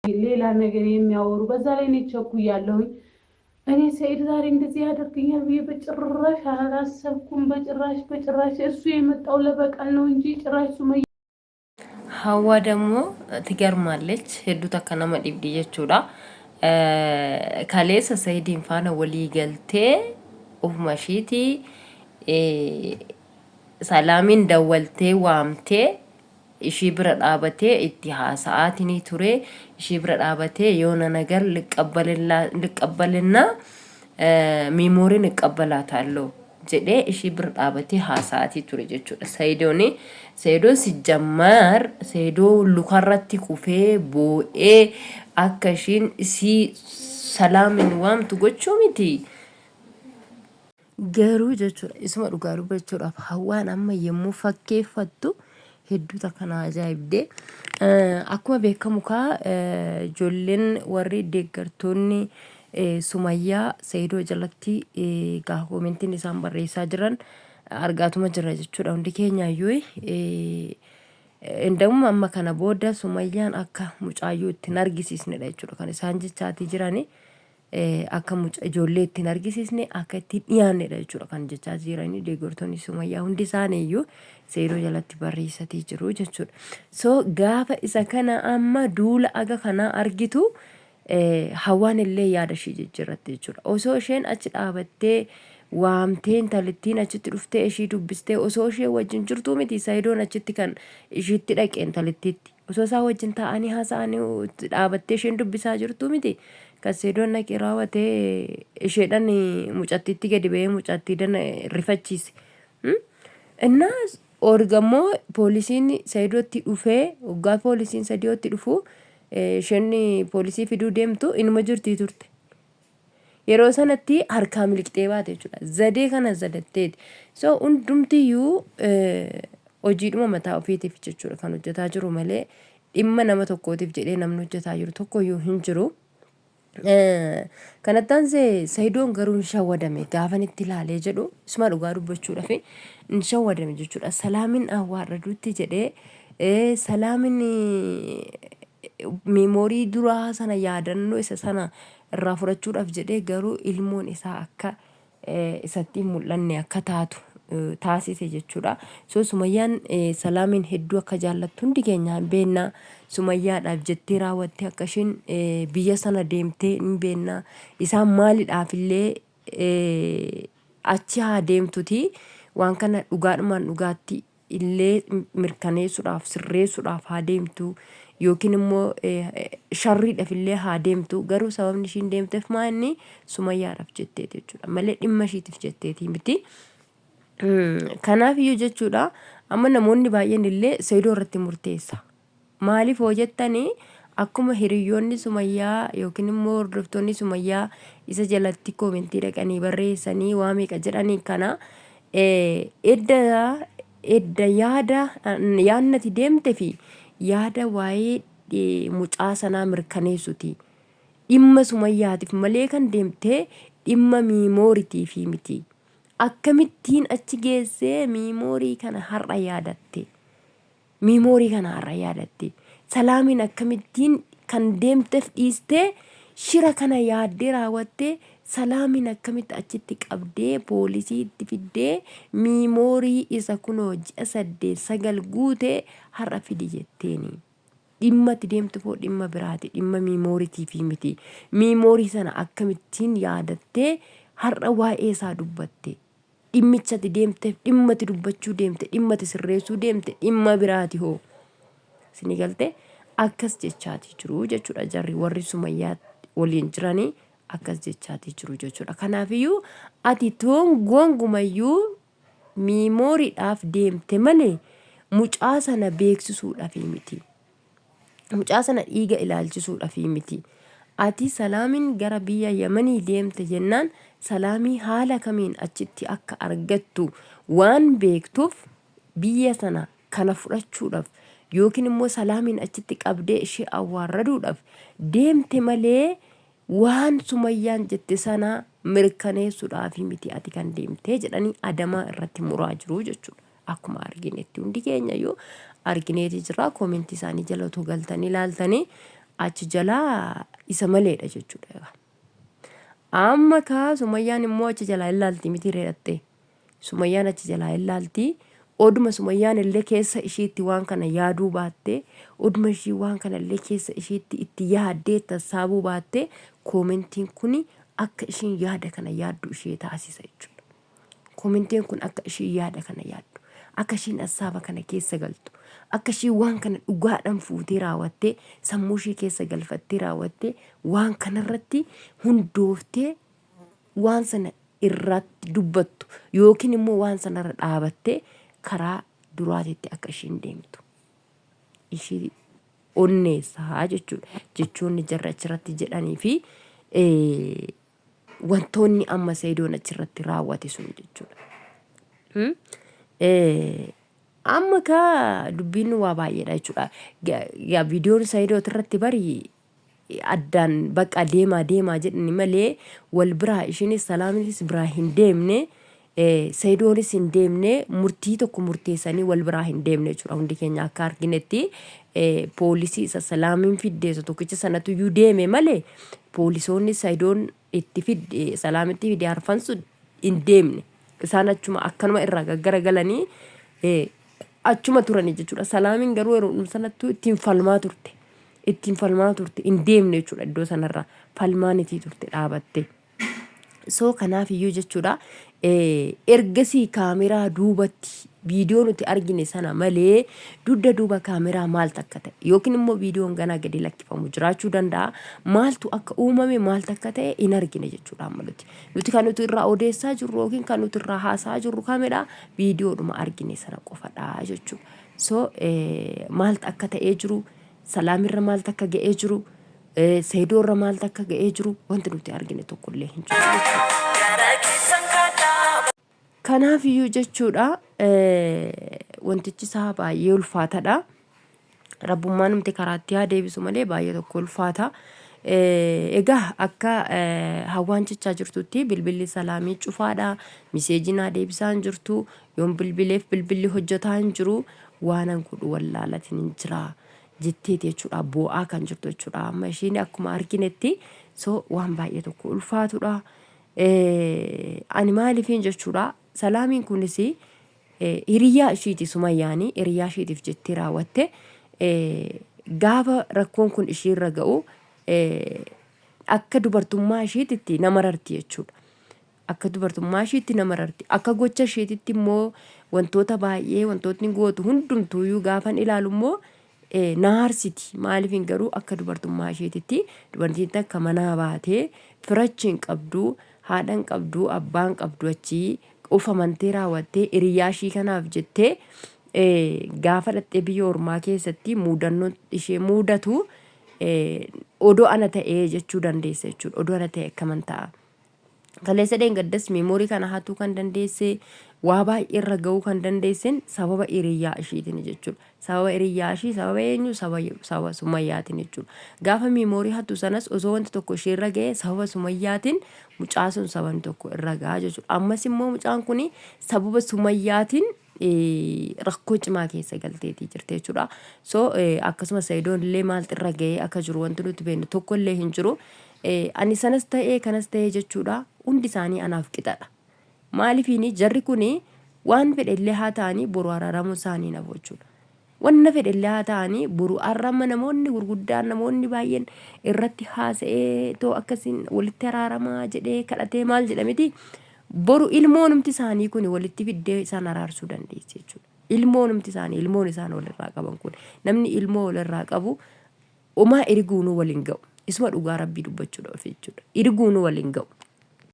ሌላ ነገር የሚያወሩ በዛ ላይ እኔ ቸኩያለሁኝ። እኔ ሰኢድ ዛሬ እንደዚህ ያደርገኛል ብዬ በጭራሽ አላሰብኩም። በጭራሽ እሱ የመጣው ለበቀል ነው እንጂ ጭራሽ ሱመያ ሀዋ ደግሞ ትገርማለች። ሄዱ ተከነመ ዲብዲ ጀቹudha kaleessa Sa'idiin faana walii galtee ofuma isheetii Salaamin dawwaltee waamtee ishii bira dhaabatee itti haasa'aatii ture. Ishii bira dhaabatee yoona nagar liqqabbalinna miimooriin liqqabbalaatallo jedhee ishii bira dhaabatee haasa'aatii ture jechuudha. Sayidoon sijjammaar sayidoo lukarratti kufee boo'ee akka ishiin isii Salaamin waamtu gochuu miti. Garuu jechuudha isuma dhugaa dubbachuudhaaf Hawaan amma yommuu fakkeeffattu hedduu takkan ajaa'ibdee akkuma beekamu kaa ijoolleen warri deeggartoonni Sumayyaa Sayidoo jalatti gaa koomentiin isaan barreessaa jiran argaatuma jira jechuudha. Hundi keenyaayyuu እንደውም amma kana booda Sumayyaan akka mucaayyuu ittiin argisiisnedha jechuudha kan isaan jechaatii jiranii. Akka ijoollee ittiin argisiisne akka ittiin dhiyaannedha jechuudha kan jechaa jiranii deeggartoonni Sumayyaa hundi isaaniiyyuu Sayidoo jalatti barreessatii jiru jechuudha. So gaafa isa kana amma duula aga kana argitu Hawaan illee yaada ishee jijjiirratte jechuudha. Osoo isheen achi dhaabattee waamtee intalittiin achitti dhuftee ishii dubbistee osoo ishee wajjin jirtuu miti Sayidoon achitti kan ishiitti dhaqee intalittiitti osoo isaa wajjin taa'anii haasa'anii dhaabattee isheen dubbisaa jirtuu miti. Kaseedoon naqee raawwatee isheedhaan mucattiitti gadi ba'ee mucattiidhaan rifachiise. Innaa orgammoo poolisiin Sayidootti dhufee waggaa poolisiin Sayidootti dhufu isheen poolisii fiduu deemtu inuma jirtii turte. Yeroo sanatti harkaa miliqxee baate jechuudha. Zadee kana zadatteeti. So hundumtiyyuu hojiidhuma mataa ofiitiif jechuudha kan hojjetaa jiru malee dhimma nama tokkootiif jedhee namni hojjetaa jiru tokkoyyuu hin jiru. Kanattaan Sayidoon garuu hin shawwadame gaafan itti ilaalee jedhu isuma dhugaa dubbachuudhaaf hin shawwadame jechuudha. Salaamin awwaarraduutti jedhee Salaamin meemoorii duraa sana yaadannoo isa sana irraa fudhachuudhaaf jedhee garuu ilmoon isaa akka isatti mul'anne akka taatu taasise jechuudha. So Sumayyaan Salaamin hedduu akka jaallattu hundi keenya hin beekna. Sumayyaadhaaf jettee raawwattee akka isheen biyya sana deemtee hin beekna. Isaan maaliidhaaf illee achi haa deemtuti waan kana dhugaadhumaan dhugaatti illee mirkaneessuudhaaf sirreessuudhaaf haa deemtu. Yookiin immoo sharriidhaaf illee haa deemtu. Garuu sababni ishiin deemteef maanni Sumayyaadhaaf jetteeti jechuudha malee dhimma ishiitiif jetteeti miti. Kanaaf iyyuu jechuudha amma namoonni baay'een illee Sayidoo irratti murteessa. Maaliif hoo jettanii akkuma hiriyoonni Sumayyaa yookiin immoo hordoftoonni Sumayyaa isa jalatti koomentii dhaqanii barreessanii waa meeqa jedhanii kana edda yaadnati deemte fi yaada waa'ee mucaa sanaa mirkaneessuti. Dhimma Sumayyaatiif malee kan deemtee dhimma miimooriitiif miti. Akkamittiin achi geessee miimoorii kana har'a yaadatte. Salaamin akkamittiin kan deemteef dhiistee shira kana yaaddee raawwattee Salaamin akkamitti achitti qabdee poolisiitti fiddee miimoorii isa kunoo ji'a 8-9 guutee har'a fidi jetteeni. Dhimma itti deemtu dhimma biraati. Dhimma miimooriitiif miti. Miimoorii sana akkamittiin yaadattee har'a waa'ee isaa dubbatte. Dhimmichatti deemteef dhimmatti dubbachuu deemte dhimmatti sirreessuu deemte dhimma biraati hoo. Sini galte akkas jechaatii jiru jechuudha. Jarri warri Sumayyaa waliin jiranii akkas jechaatii jiru jechuudha. Kanaafiyyuu ati gongumayyuu miimooriidhaaf deemte malee mucaa sana beeksisuudhaaf miti. Mucaa sana dhiiga ilaalchisuudhaaf miti. Ati Salaamin gara biyya Yamanii deemte jennaan Salaamii haala kamiin achitti akka argattu waan beektuuf biyya sana kana fudhachuudhaaf yookiin immoo Salaamin achitti qabdee ishee awwaarraduudhaaf deemte malee waan Sumayyaan jette sana mirkaneessuudhaaf miti ati kan deemtee jedhanii adamaa irratti muraa jiru jechuudha. Akkuma arginetti hundi keenya yoo argineeti jira koomentii isaanii jala otoo galtanii ilaaltanii achi jalaa isa maleedha jechuudha. Amma kaa Sumayyaan immoo achi jalaa ilaalti miti reedhatte. Sumayyaan achi jalaa ilaalti. Oduma Sumayyaan illee keessa isheetti waan kana yaaduu baatte, oduma ishii waan kana illee keessa isheetti itti yaaddee tassaabuu baatte, koomentiin kuni akka ishiin yaada kana yaaddu ishee taasisa jechuudha. Koomentiin kun akka ishiin yaada kana yaaddu, akka ishiin assaaba kana keessa galtu, akka ishiin waan kana dhugaadhaan fuutee raawwattee, sammuu ishee keessa galfattee raawwattee, waan kanarratti hundooftee waan sana irratti dubbattu yookiin immoo waan sanarra dhaabattee karaa duraatitti akka ishiin deemtu ishii onneessaa jechuudha. Jechoonni jarra achirratti jedhanii fi wantoonni amma Saidoon achirratti raawwate sun jechuudha. Amma kaa dubbiin waa baay'eedha jechuudha. Viidiyoon Saidoo irratti bari addaan bakka deemaa jedhani malee wal biraa ishiinis Salaaminis biraa hin deemne. Saidoonis hin deemne, murtii tokko murteessanii wal biraa hin deemne jechuudha. Hundi keenya akka arginetti poolisii isa Salaamiin fiddeessu tokkicha sanatu iyyuu deeme malee poolisoonni Saidoon itti fidde Salaamitti fidee arfan sun hin deemne. Isaan achuma akkanuma irraa gaggaragalanii achuma turani jechuudha. Salaamiin garuu yeroo sanattuu ittiin falmaa turte hin deemne jechuudha. Iddoo sanarraa falmaanitii turte dhaabatte. So kanaaf iyyuu jechuudha ergasii kaameraa duubatti viidiyoo nuti argine sana malee dudda duuba kaameraa maaltu akka ta'e yookiin immoo viidiyoon ganaa gadi lakkifamu jiraachuu danda'a. Maaltu akka uumame maaltu akka ta'e hin argine jechuudha. Amma nuti kan nuti irraa odeessaa jirru yookiin kan nuti irraa haasaa jirru kaameraa viidiyoodhuma argine sana qofadha jechuudha. So maaltu akka ta'ee jiru, Salaamirra maaltu akka ga'ee jiru, Saidoorra maaltu akka ga'ee jiru wanti nuti argine tokkollee hin jiru. Kanaaf iyyuu jechuudha wantichi isaa baay'ee ulfaataadha. Rabbummaan namti karaatti haa deebisu malee baay'ee tokko ulfaata. Egaa akka Hawaan jechaa jirtutti bilbilli Salaamii cufaadha. Miseejiin haa deebisaa hin jirtu. Yoon bilbileef bilbilli hojjetaa hin jiru. Waanan godhu wallaalatiin hin jira jetteeti jechuudha. Boo'aa kan jirtu jechuudha. Amma ishiin akkuma arginetti so waan baay'ee tokko ulfaatudha. Ani maaliifin jechuudha. Salaamiin kunis hiriyaa ishiiti Sumayyaanii hiriyaa ishiitiif jettee raawwatte gaafa rakkoon kun ishiirra ga'u akka dubartummaa ishiititti nama rarti jechuudha. Akka dubartummaa ishiitti nama rarti. Akka gocha ishiititti immoo wantoota baay'ee wantootni gootu hundumtuuyyuu gaafan ilaalu immoo naarsiti. Maaliifin garuu akka dubartummaa ishiititti dubartiin akka manaa baatee firachiin qabdu, haadhan qabdu, abbaan qabdu achii ufamantee raawwattee hiriyaa ishii kanaaf jettee gaafa dhattee biyya ormaa keessatti muudannoo ishee muudatu odoo ana ta'ee jechuu dandeessa jechuudha. Odoo ana ta'e akkaman ta'a. Kaleessa dheengaddas meemoorii kana hatuu kan dandeesse waa baay'ee irra ga'uu kan dandeessen sababa hiriyaa ishiitiin jechuudha. Sababa hiriyaa ishii sababa eenyu sababa Sumayyaatiin jechuudha. Gaafa meemoorii hatuu sanas osoo wanti tokko ishee irra ga'e sababa Sumayyaatiin mucaa sun sababni tokko irra ga'a jechuudha. Ammas immoo mucaan kun sababa Sumayyaatiin rakkoo cimaa keessa galteetii jirti jechuudha. So akkasuma Saidoon illee maaltu irra ga'ee akka jiru wanti nuti beeknu tokko illee hin jiru. Ani sanas ta'ee kanas ta'ee jechuudha. Hundi isaanii anaaf qixadha. Maaliifini jarri kuni waan fedhe illee haa ta'anii boru araaramuu isaanii nafu jechuudha. Wanna fedhe illee haa ta'anii boru araaramma namoonni gurguddaan namoonni baay'een irratti haasa'ee too akkasiin walitti araaramaa jedhee kadhatee maal jedhamiti boru ilmoonumti isaanii kun walitti fiddee isaan araarsuu dandeessi jechuudha. Ilmoonumti isaanii ilmoon isaan walirraa qaban kun namni ilmoo walirraa qabu homaa erguunuu waliin ga'u. Isuma dhugaa Rabbii dubbachuudha jechuudha. Erguunuu waliin ga'u.